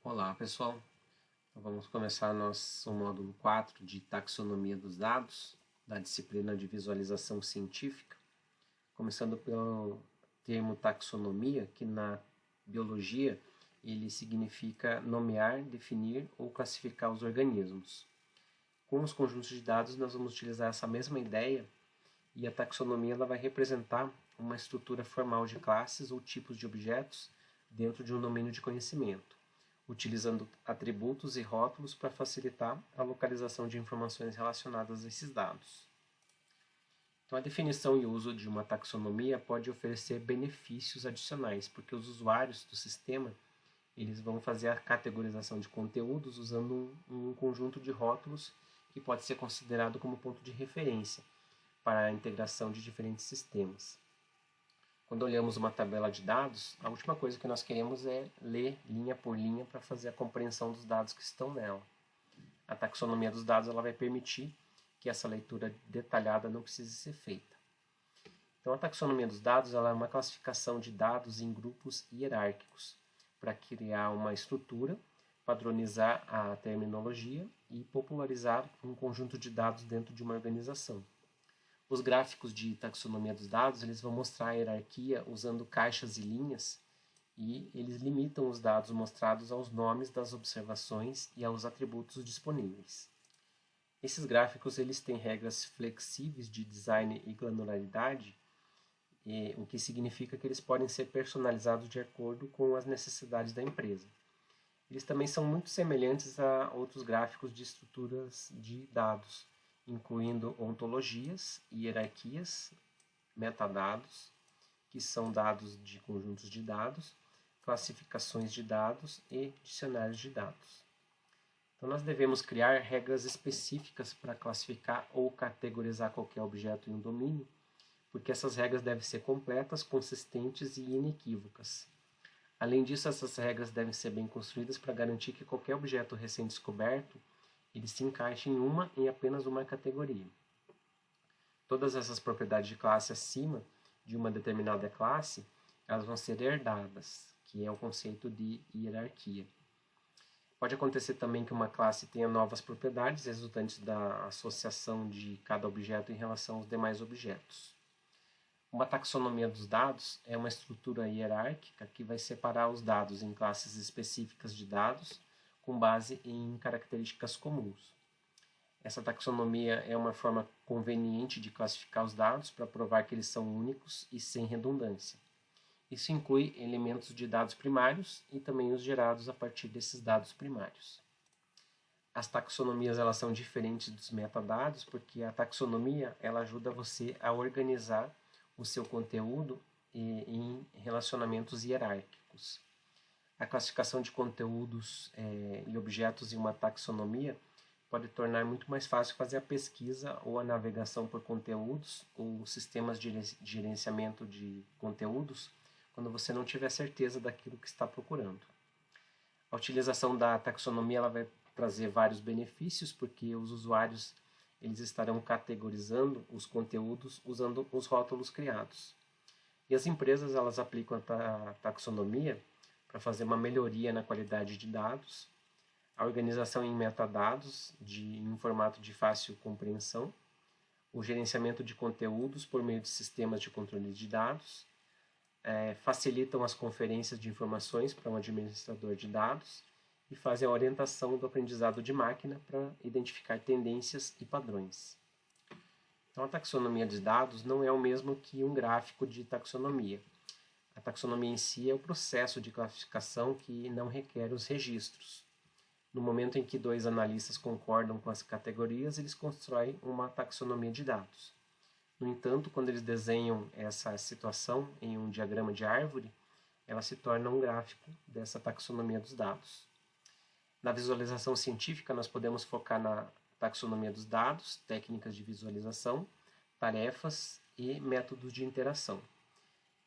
Olá pessoal, então vamos começar nosso módulo 4 de taxonomia dos dados, da disciplina de visualização científica, começando pelo termo taxonomia, que na biologia ele significa nomear, definir ou classificar os organismos. Com os conjuntos de dados nós vamos utilizar essa mesma ideia e a taxonomia ela vai representar uma estrutura formal de classes ou tipos de objetos dentro de um domínio de conhecimento, utilizando atributos e rótulos para facilitar a localização de informações relacionadas a esses dados. Então, a definição e uso de uma taxonomia pode oferecer benefícios adicionais, porque os usuários do sistema eles vão fazer a categorização de conteúdos usando um conjunto de rótulos que pode ser considerado como ponto de referência para a integração de diferentes sistemas. Quando olhamos uma tabela de dados, a última coisa que nós queremos é ler linha por linha para fazer a compreensão dos dados que estão nela. A taxonomia dos dados ela vai permitir que essa leitura detalhada não precise ser feita. Então, a taxonomia dos dados ela é uma classificação de dados em grupos hierárquicos para criar uma estrutura, padronizar a terminologia e popularizar um conjunto de dados dentro de uma organização. Os gráficos de taxonomia dos dados eles vão mostrar a hierarquia usando caixas e linhas e eles limitam os dados mostrados aos nomes das observações e aos atributos disponíveis. Esses gráficos eles têm regras flexíveis de design e granularidade, o que significa que eles podem ser personalizados de acordo com as necessidades da empresa. Eles também são muito semelhantes a outros gráficos de estruturas de dados, incluindo ontologias, hierarquias, metadados, que são dados de conjuntos de dados, classificações de dados e dicionários de dados. Então, nós devemos criar regras específicas para classificar ou categorizar qualquer objeto em um domínio, porque essas regras devem ser completas, consistentes e inequívocas. Além disso, essas regras devem ser bem construídas para garantir que qualquer objeto recém-descoberto ele se encaixa em apenas uma categoria. Todas essas propriedades de classe acima de uma determinada classe, elas vão ser herdadas, que é o conceito de hierarquia. Pode acontecer também que uma classe tenha novas propriedades resultantes da associação de cada objeto em relação aos demais objetos. Uma taxonomia dos dados é uma estrutura hierárquica que vai separar os dados em classes específicas de dados com base em características comuns. Essa taxonomia é uma forma conveniente de classificar os dados para provar que eles são únicos e sem redundância. Isso inclui elementos de dados primários e também os gerados a partir desses dados primários. As taxonomias elas são diferentes dos metadados porque a taxonomia ela ajuda você a organizar o seu conteúdo em relacionamentos hierárquicos. A classificação de conteúdos e objetos em uma taxonomia pode tornar muito mais fácil fazer a pesquisa ou a navegação por conteúdos ou sistemas de gerenciamento de conteúdos quando você não tiver certeza daquilo que está procurando. A utilização da taxonomia ela vai trazer vários benefícios porque os usuários eles estarão categorizando os conteúdos usando os rótulos criados. E as empresas elas aplicam a taxonomia para fazer uma melhoria na qualidade de dados, a organização em metadados em formato de fácil compreensão, o gerenciamento de conteúdos por meio de sistemas de controle de dados, facilitam as conferências de informações para um administrador de dados e fazem a orientação do aprendizado de máquina para identificar tendências e padrões. Então, a taxonomia de dados não é o mesmo que um gráfico de taxonomia. A taxonomia em si é o processo de classificação que não requer os registros. No momento em que dois analistas concordam com as categorias, eles constroem uma taxonomia de dados. No entanto, quando eles desenham essa situação em um diagrama de árvore, ela se torna um gráfico dessa taxonomia dos dados. Na visualização científica, nós podemos focar na taxonomia dos dados, técnicas de visualização, tarefas e métodos de interação.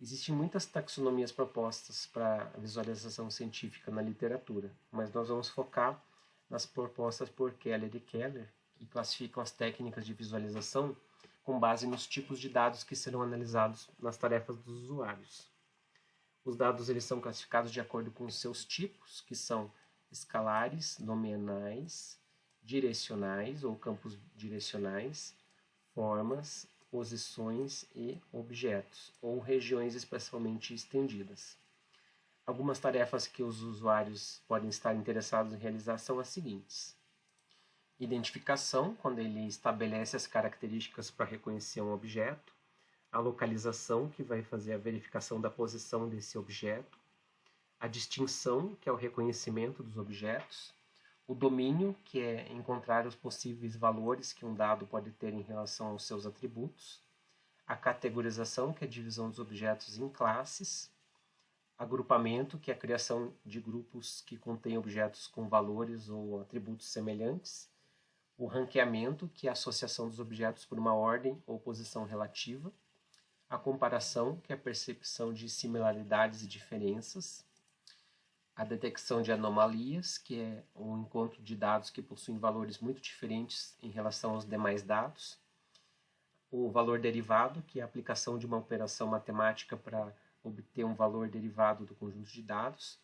Existem muitas taxonomias propostas para a visualização científica na literatura, mas nós vamos focar nas propostas por Keller e Keller, que classificam as técnicas de visualização com base nos tipos de dados que serão analisados nas tarefas dos usuários. Os dados eles são classificados de acordo com os seus tipos, que são escalares, nominais, direcionais ou campos direcionais, formas, posições e objetos, ou regiões espacialmente estendidas. Algumas tarefas que os usuários podem estar interessados em realizar são as seguintes: identificação, quando ele estabelece as características para reconhecer um objeto; a localização, que vai fazer a verificação da posição desse objeto; a distinção, que é o reconhecimento dos objetos; o domínio, que é encontrar os possíveis valores que um dado pode ter em relação aos seus atributos; a categorização, que é a divisão dos objetos em classes; agrupamento, que é a criação de grupos que contêm objetos com valores ou atributos semelhantes; o ranqueamento, que é a associação dos objetos por uma ordem ou posição relativa; a comparação, que é a percepção de similaridades e diferenças; a detecção de anomalias, que é o encontro de dados que possuem valores muito diferentes em relação aos demais dados; o valor derivado, que é a aplicação de uma operação matemática para obter um valor derivado do conjunto de dados;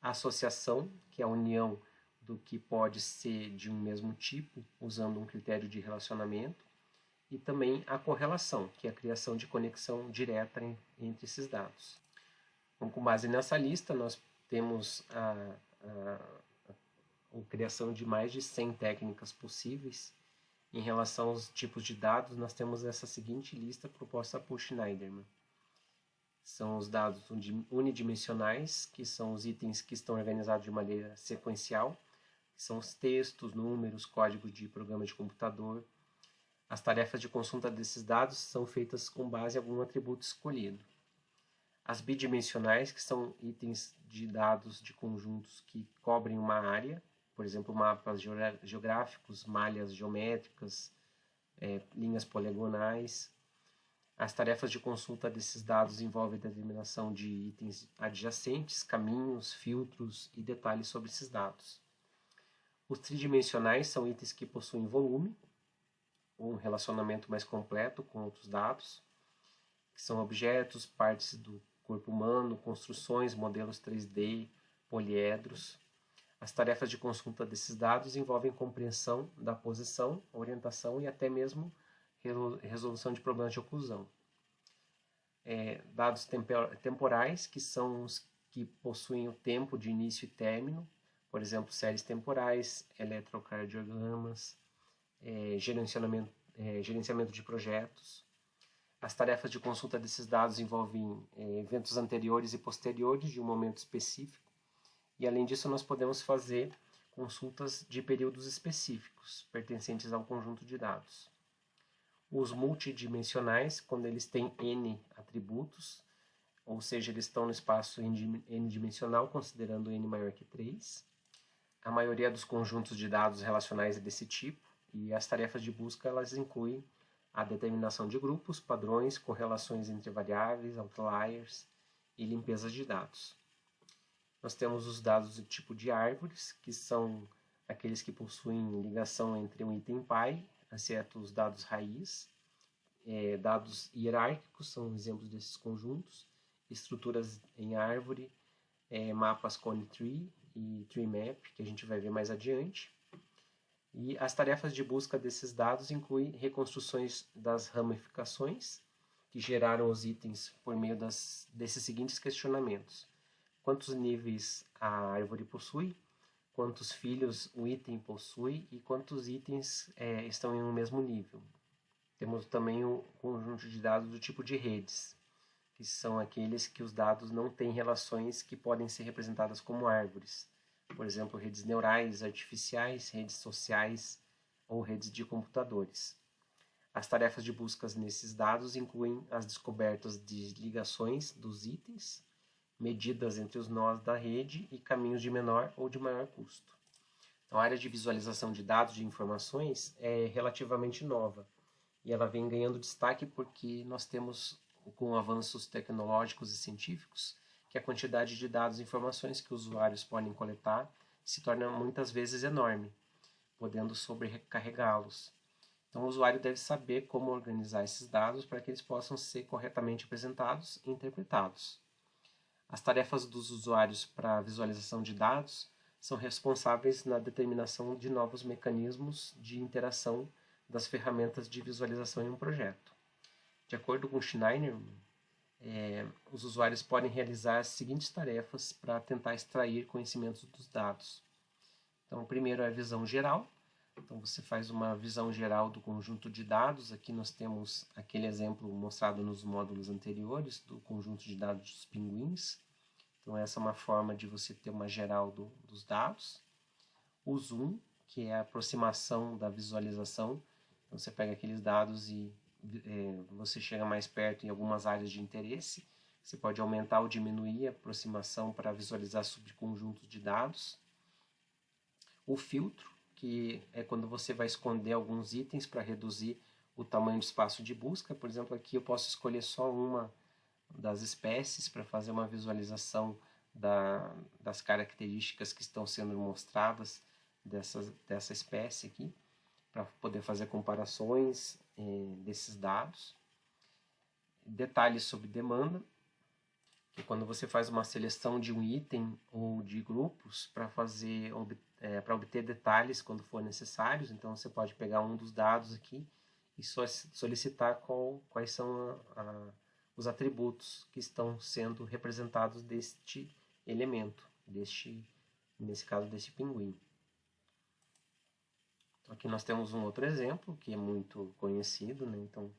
a associação, que é a união do que pode ser de um mesmo tipo, usando um critério de relacionamento; e também a correlação, que é a criação de conexão direta entre esses dados. Então, com base nessa lista, nós temos a criação de mais de 100 técnicas possíveis. Em relação aos tipos de dados, nós temos essa seguinte lista proposta por Schneiderman. São os dados unidimensionais, que são os itens que estão organizados de maneira sequencial, que são os textos, números, código de programa de computador. As tarefas de consulta desses dados são feitas com base em algum atributo escolhido. As bidimensionais, que são itens de dados de conjuntos que cobrem uma área, por exemplo, mapas geográficos, malhas geométricas, linhas poligonais. As tarefas de consulta desses dados envolvem a determinação de itens adjacentes, caminhos, filtros e detalhes sobre esses dados. Os tridimensionais são itens que possuem volume, ou um relacionamento mais completo com outros dados, que são objetos, partes do corpo humano, construções, modelos 3D, poliedros. As tarefas de consulta desses dados envolvem compreensão da posição, orientação e até mesmo resolução de problemas de oclusão. Dados temporais, que são os que possuem o tempo de início e término, por exemplo, séries temporais, eletrocardiogramas, gerenciamento de projetos. As tarefas de consulta desses dados envolvem eventos anteriores e posteriores de um momento específico, e além disso nós podemos fazer consultas de períodos específicos, pertencentes ao conjunto de dados. Os multidimensionais, quando eles têm N atributos, ou seja, eles estão no espaço n-dimensional, considerando n maior que 3. A maioria dos conjuntos de dados relacionais é desse tipo, e as tarefas de busca elas incluem a determinação de grupos, padrões, correlações entre variáveis, outliers e limpeza de dados. Nós temos os dados do tipo de árvores, que são aqueles que possuem ligação entre um item pai, exceto os dados raiz. Dados hierárquicos são exemplos desses conjuntos, estruturas em árvore, mapas Cone Tree e Tree Map, que a gente vai ver mais adiante. E as tarefas de busca desses dados incluem reconstruções das ramificações, que geraram os itens por meio desses seguintes questionamentos: quantos níveis a árvore possui, quantos filhos o item possui e quantos itens estão em um mesmo nível. Temos também um conjunto de dados do tipo de redes, que são aqueles que os dados não têm relações que podem ser representadas como árvores. Por exemplo, redes neurais artificiais, redes sociais ou redes de computadores. As tarefas de busca nesses dados incluem as descobertas de ligações dos itens, medidas entre os nós da rede e caminhos de menor ou de maior custo. Então, a área de visualização de dados de informações é relativamente nova e ela vem ganhando destaque porque nós temos, com avanços tecnológicos e científicos, que a quantidade de dados e informações que os usuários podem coletar se torna muitas vezes enorme, podendo sobrecarregá-los. Então, o usuário deve saber como organizar esses dados para que eles possam ser corretamente apresentados e interpretados. As tarefas dos usuários para visualização de dados são responsáveis na determinação de novos mecanismos de interação das ferramentas de visualização em um projeto. De acordo com Schneider, os usuários podem realizar as seguintes tarefas para tentar extrair conhecimentos dos dados. Então, o primeiro é a visão geral. Então, você faz uma visão geral do conjunto de dados. Aqui nós temos aquele exemplo mostrado nos módulos anteriores do conjunto de dados dos pinguins. Então, essa é uma forma de você ter uma geral dos dados. O zoom, que é a aproximação da visualização. Então, você pega aqueles dados e você chega mais perto em algumas áreas de interesse. Você pode aumentar ou diminuir a aproximação para visualizar subconjuntos de dados. O filtro, que é quando você vai esconder alguns itens para reduzir o tamanho do espaço de busca. Por exemplo, aqui eu posso escolher só uma das espécies para fazer uma visualização das características que estão sendo mostradas dessa espécie aqui, para poder fazer comparações desses dados. Detalhes sobre demanda, que quando você faz uma seleção de um item ou de grupos para obter detalhes quando for necessários. Então você pode pegar um dos dados aqui e solicitar quais são os atributos que estão sendo representados deste elemento, nesse caso desse pinguim. Então, aqui nós temos um outro exemplo que é muito conhecido, né? Então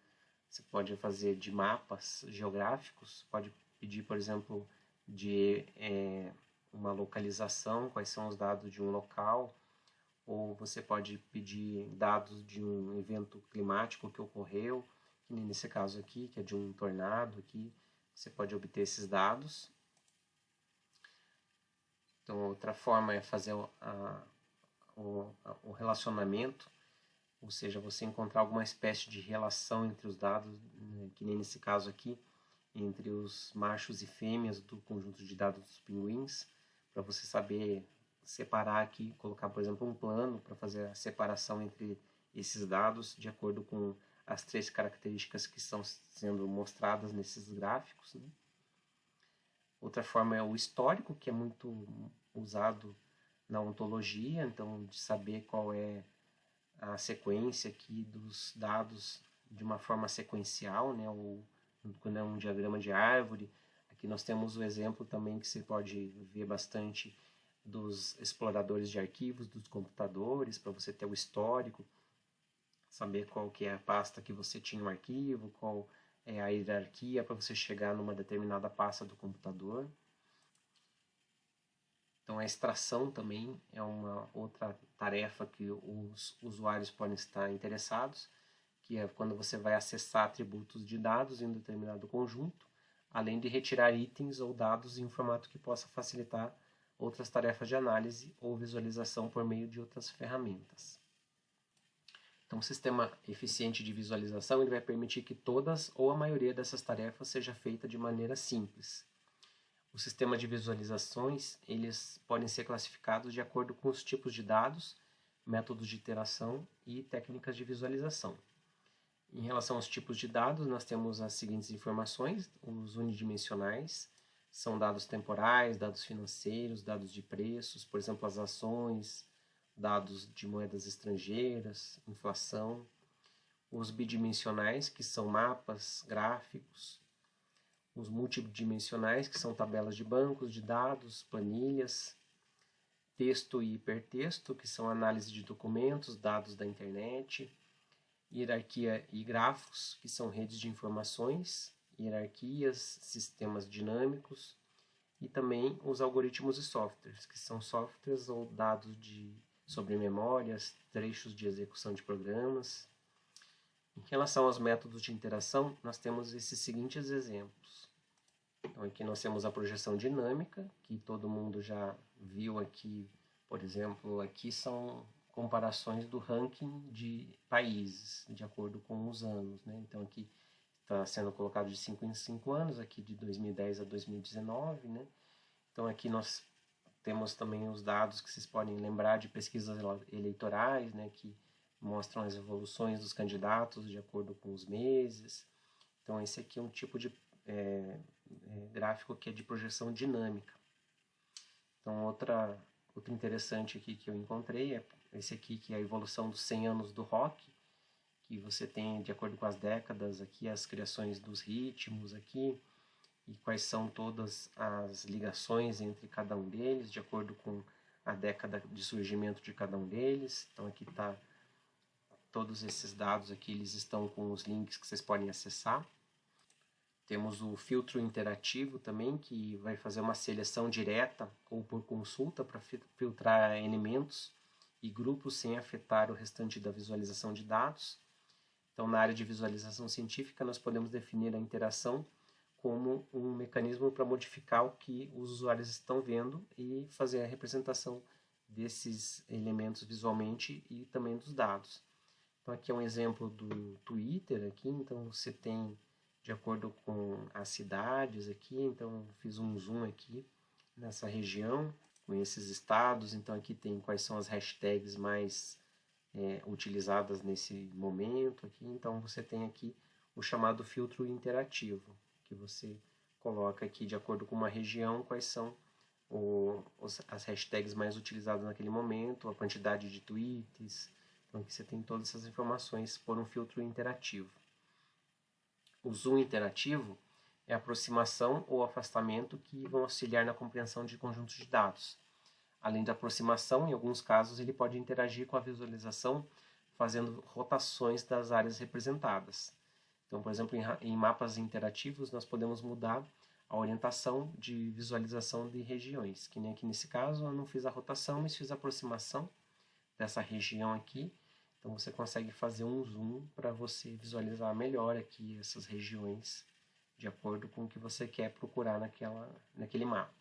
você pode fazer de mapas geográficos, pode pedir, por exemplo, de uma localização, quais são os dados de um local, ou você pode pedir dados de um evento climático que ocorreu, que nesse caso aqui, que é de um tornado aqui, você pode obter esses dados. Então, outra forma é fazer o relacionamento, ou seja, você encontrar alguma espécie de relação entre os dados, né, que nem nesse caso aqui, entre os machos e fêmeas do conjunto de dados dos pinguins, para você saber separar aqui, colocar, por exemplo, um plano para fazer a separação entre esses dados de acordo com as 3 características que estão sendo mostradas nesses gráficos, né? Outra forma é o histórico, que é muito usado na ontologia, então de saber qual é a sequência aqui dos dados de uma forma sequencial, né? Ou quando é um diagrama de árvore. Aqui nós temos o exemplo também que você pode ver bastante dos exploradores de arquivos, dos computadores, para você ter o histórico, saber qual que é a pasta que você tinha no arquivo, qual é a hierarquia para você chegar numa determinada pasta do computador. Então a extração também é uma outra tarefa que os usuários podem estar interessados, que é quando você vai acessar atributos de dados em um determinado conjunto, além de retirar itens ou dados em um formato que possa facilitar outras tarefas de análise ou visualização por meio de outras ferramentas. Então, um sistema eficiente de visualização ele vai permitir que todas ou a maioria dessas tarefas seja feita de maneira simples. O sistema de visualizações eles podem ser classificados de acordo com os tipos de dados, métodos de iteração e técnicas de visualização. Em relação aos tipos de dados, nós temos as seguintes informações: os unidimensionais, são dados temporais, dados financeiros, dados de preços, por exemplo, as ações, dados de moedas estrangeiras, inflação. Os bidimensionais, que são mapas, gráficos. Os multidimensionais, que são tabelas de bancos de dados, planilhas. Texto e hipertexto, que são análise de documentos, dados da internet. Hierarquia e grafos, que são redes de informações, hierarquias, sistemas dinâmicos, e também os algoritmos e softwares, que são softwares ou dados sobre memórias, trechos de execução de programas. Em relação aos métodos de interação, nós temos esses seguintes exemplos. Então, aqui nós temos a projeção dinâmica, que todo mundo já viu aqui. Por exemplo, aqui são comparações do ranking de países, de acordo com os anos, né? Então, aqui está sendo colocado de 5 em 5 anos, aqui de 2010 a 2019, né? Então, aqui nós temos também os dados que vocês podem lembrar de pesquisas eleitorais, né? Que mostram as evoluções dos candidatos de acordo com os meses. Então, esse aqui é um tipo de gráfico que é de projeção dinâmica. Então, Outro interessante aqui que eu encontrei é esse aqui, que é a evolução dos 100 anos do rock, que você tem, de acordo com as décadas, aqui as criações dos ritmos aqui, e quais são todas as ligações entre cada um deles, de acordo com a década de surgimento de cada um deles. Então aqui está todos esses dados aqui, eles estão com os links que vocês podem acessar. Temos o filtro interativo também, que vai fazer uma seleção direta ou por consulta para filtrar elementos e grupos sem afetar o restante da visualização de dados. Então, na área de visualização científica, nós podemos definir a interação como um mecanismo para modificar o que os usuários estão vendo e fazer a representação desses elementos visualmente e também dos dados. Então, aqui é um exemplo do Twitter, aqui, então você tem, de acordo com as cidades aqui, então fiz um zoom aqui nessa região, com esses estados, então aqui tem quais são as hashtags mais utilizadas nesse momento aqui, então você tem aqui o chamado filtro interativo, que você coloca aqui de acordo com uma região quais são as hashtags mais utilizadas naquele momento, a quantidade de tweets, então aqui você tem todas essas informações por um filtro interativo. O zoom interativo é a aproximação ou afastamento que vão auxiliar na compreensão de conjuntos de dados. Além da aproximação, em alguns casos ele pode interagir com a visualização fazendo rotações das áreas representadas. Então, por exemplo, em mapas interativos nós podemos mudar a orientação de visualização de regiões, que nem aqui nesse caso eu não fiz a rotação, mas fiz a aproximação dessa região aqui. Então você consegue fazer um zoom para você visualizar melhor aqui essas regiões de acordo com o que você quer procurar naquele mapa.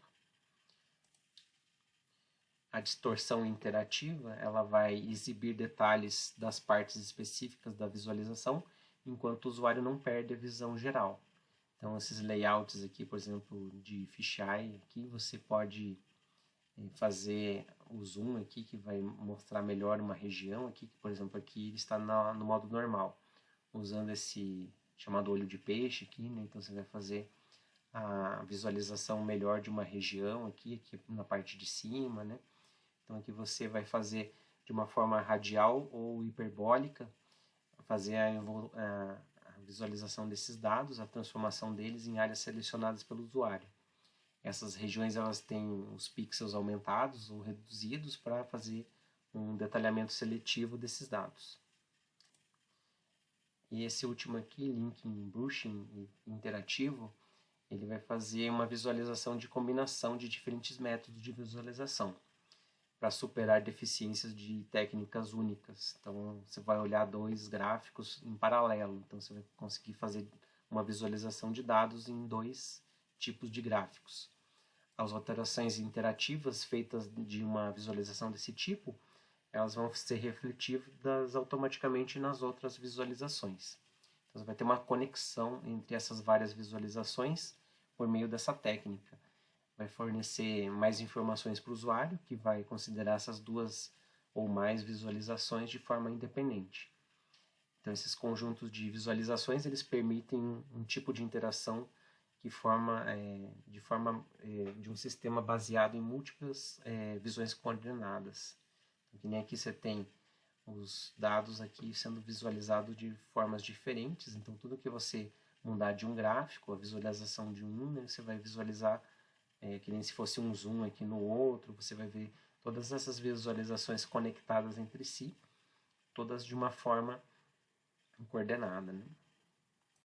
A distorção interativa, ela vai exibir detalhes das partes específicas da visualização, enquanto o usuário não perde a visão geral. Então esses layouts aqui, por exemplo, de fisheye, aqui você pode fazer o zoom aqui, que vai mostrar melhor uma região aqui, que por exemplo aqui está no modo normal, usando esse chamado olho de peixe aqui, né? Então você vai fazer a visualização melhor de uma região aqui na parte de cima, né? Então aqui você vai fazer de uma forma radial ou hiperbólica, fazer a visualização desses dados, a transformação deles em áreas selecionadas pelo usuário. Essas regiões elas têm os pixels aumentados ou reduzidos para fazer um detalhamento seletivo desses dados. E esse último aqui, Linking Brushing interativo, ele vai fazer uma visualização de combinação de diferentes métodos de visualização para superar deficiências de técnicas únicas. Então você vai olhar dois gráficos em paralelo, então você vai conseguir fazer uma visualização de dados em dois tipos de gráficos. As alterações interativas feitas de uma visualização desse tipo, elas vão ser refletidas automaticamente nas outras visualizações. Então você vai ter uma conexão entre essas várias visualizações por meio dessa técnica. Vai fornecer mais informações para o usuário, que vai considerar essas duas ou mais visualizações de forma independente. Então esses conjuntos de visualizações eles permitem um tipo de interação de um sistema baseado em múltiplas visões coordenadas. Então, que nem aqui você tem os dados aqui sendo visualizados de formas diferentes, então tudo que você mudar de um gráfico, a visualização de um, né, você vai visualizar que nem se fosse um zoom aqui no outro, você vai ver todas essas visualizações conectadas entre si, todas de uma forma coordenada, né?